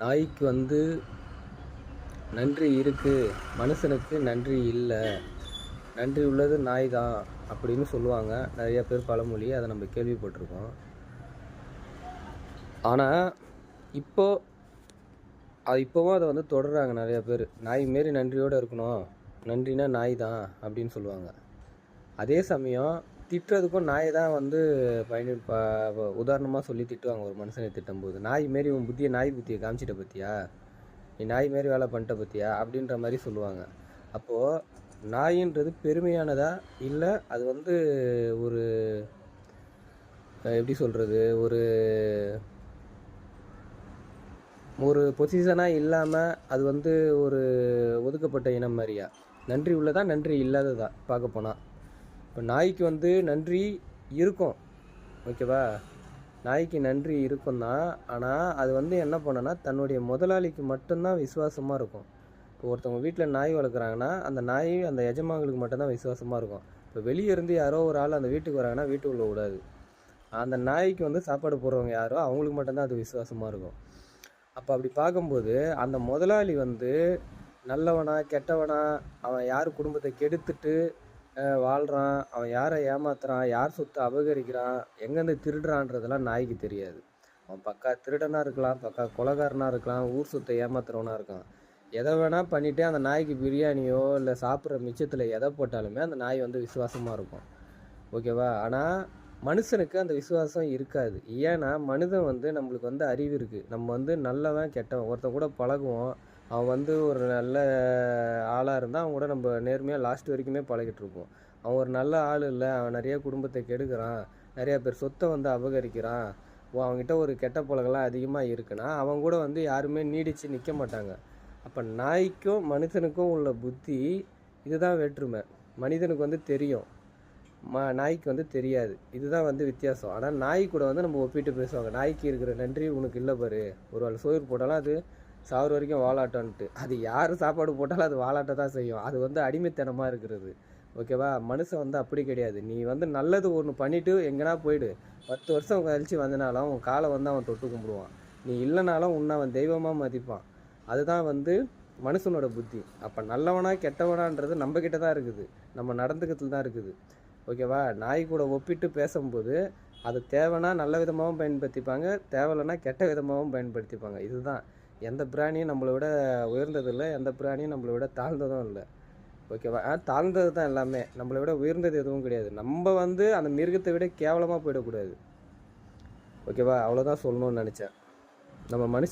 நாய்க்கு வந்து நன்றி இருக்குது, மனுஷனுக்கு நன்றி இல்லை. நன்றி உள்ளது நாய் தான் அப்படின்னு சொல்லுவாங்க நிறைய பேர் பழமொழி. அதை நம்ம கேள்விப்பட்டிருக்கோம். ஆனால் இப்போவும் அதை வந்து தொடர்றாங்க நிறைய பேர். நாய் மாரி நன்றியோடு இருக்கணும், நன்றினா நாய் தான் அப்படின்னு சொல்லுவாங்க. அதே சமயம் திட்டுறதுக்கும் நாயை தான் வந்து உதாரணமாக சொல்லி திட்டுவாங்க. ஒரு மனுஷனை திட்டும்போது, நாய் மாரி உன் புத்தியை நாய் புத்தியை காமிச்சிட்ட பற்றியா, நீ நாய் மாரி வேலை பண்ணிட்ட பற்றியா அப்படின்ற மாதிரி சொல்லுவாங்க. அப்போது நாயின்றது பெருமையானதா இல்லை, அது வந்து ஒரு எப்படி சொல்கிறது, ஒரு ஒரு பொசிஷனாக இல்லாமல் அது வந்து ஒரு ஒதுக்கப்பட்ட இனம் மாதிரியா? நன்றி உள்ளதா நன்றி இல்லாததா பார்க்க போனால்? இப்போ நாய்க்கு வந்து நன்றி இருக்கும், ஓகேவா? நாய்க்கு நன்றி இருக்கும் தான். ஆனால் அது வந்து என்ன பண்ணுன்னா, தன்னுடைய முதலாளிக்கு மட்டும்தான் விசுவாசமாக இருக்கும். இப்போ ஒருத்தவங்க வீட்டில் நாய் வளர்க்குறாங்கன்னா அந்த நாய் அந்த எஜமான்களுக்கு மட்டும்தான் விசுவாசமாக இருக்கும். இப்போ வெளியே இருந்து யாரோ ஒரு ஆள் அந்த வீட்டுக்கு வராங்கன்னா வீட்டுக்குள்ளே விடாது. அந்த நாய்க்கு வந்து சாப்பாடு போடுறவங்க யாரோ அவங்களுக்கு மட்டும்தான் அது விசுவாசமாக இருக்கும். அப்போ அப்படி பார்க்கும்போது அந்த முதலாளி வந்து நல்லவனா கெட்டவனா, அவன் யார் குடும்பத்தை கெடுத்துட்டு வாழ்கிறான், அவன் யாரை ஏமாத்துறான், யார் சொத்தை அபகரிக்கிறான், எங்கேருந்து திருடுறான்றதெல்லாம் நாய்க்கு தெரியாது. அவன் பக்கா திருடனாக இருக்கலாம், பக்கா கொலைகாரனாக இருக்கலாம், ஊர் சொத்தை ஏமாத்துறவனாக இருக்கான். எதை வேணால் பண்ணிவிட்டு அந்த நாய்க்கு பிரியாணியோ இல்லை சாப்பிட்ற மிச்சத்தில் எதை போட்டாலுமே அந்த நாய் வந்து விசுவாசமாக இருக்கும், ஓகேவா? ஆனால் மனுஷனுக்கு அந்த விசுவாசம் இருக்காது. ஏன்னா மனிதன் வந்து நம்மளுக்கு வந்து அறிவு இருக்குது. நம்ம வந்து நல்லவன் கெட்டவன் ஒருத்தன் கூட பழகுவோம். அவன் வந்து ஒரு நல்ல ஆளாக இருந்தால் அவன் கூட நம்ம நேர்மையாக லாஸ்ட் வரைக்குமே பழகிட்டுருப்போம். அவன் ஒரு நல்ல ஆள் இல்லை, அவன் நிறைய குடும்பத்தை கெடுக்கிறான், நிறையா பேர் சொத்தை வந்து அபகரிக்கிறான், அவங்ககிட்ட ஒரு கெட்ட பழகலாம் அதிகமாக இருக்குன்னா அவன் கூட வந்து யாருமே நீடித்து நிற்க மாட்டாங்க. அப்போ நாய்க்கும் மனுஷனுக்கும் உள்ள புத்தி இதுதான் வேற்றுமை. மனிதனுக்கு வந்து தெரியும், நாய்க்கு வந்து தெரியாது. இதுதான் வந்து வித்தியாசம். ஆனால் நாய் கூட வந்து நம்ம ஒப்பிட்டு பேசுவாங்க. நாய்க்கு இருக்கிற நன்றி உனக்கு இல்லை பாரு, ஒரு வேளை சோறு போட்டாலும் அது சாகுற வரைக்கும் வாலாட்டன்ட்டு. அது யார் சாப்பாடு போட்டாலும் அது வாலாட்ட தான் செய்யும். அது வந்து அடிமைத்தனமாக இருக்கிறது, ஓகேவா? மனுஷன் வந்து அப்படி கிடையாது. நீ வந்து நல்லது ஒன்று பண்ணிவிட்டு எங்கன்னா போயிடு, 10 வருஷம் கழித்து வந்தனாலும் உன் காலை வந்து அவன் தொட்டு கும்பிடுவான். நீ இல்லைனாலும் உன்னை அவன் தெய்வமாக மதிப்பான். அதுதான் வந்து மனுஷனோட புத்தி. அப்போ நல்லவனா கெட்டவனான்றது நம்மக்கிட்ட தான் இருக்குது, நம்ம நடந்துக்கிறதுல தான் இருக்குது, ஓகேவா? நாய் கூட ஒப்பிட்டு பேசும்போது அது தேவைன்னா நல்ல விதமாகவும் பயன்படுத்திப்பாங்க, தேவையில்லைன்னா கெட்ட விதமாகவும் பயன்படுத்திப்பாங்க. இதுதான். எந்த பிராணியும் நம்மளை விட உயர்ந்தது இல்லை, எந்த பிராணியும் நம்மளை விட தாழ்ந்ததும் இல்லை, ஓகேவா? தாழ்ந்தது தான் எல்லாமே, நம்மளை விட உயர்ந்தது எதுவும் கிடையாது. நம்ம வந்து அந்த மிருகத்தை விட கேவலமாக போயிடக்கூடாது, ஓகேவா? அவ்வளோதான் சொல்லணும்னு நினச்சேன். நம்ம மனுஷன்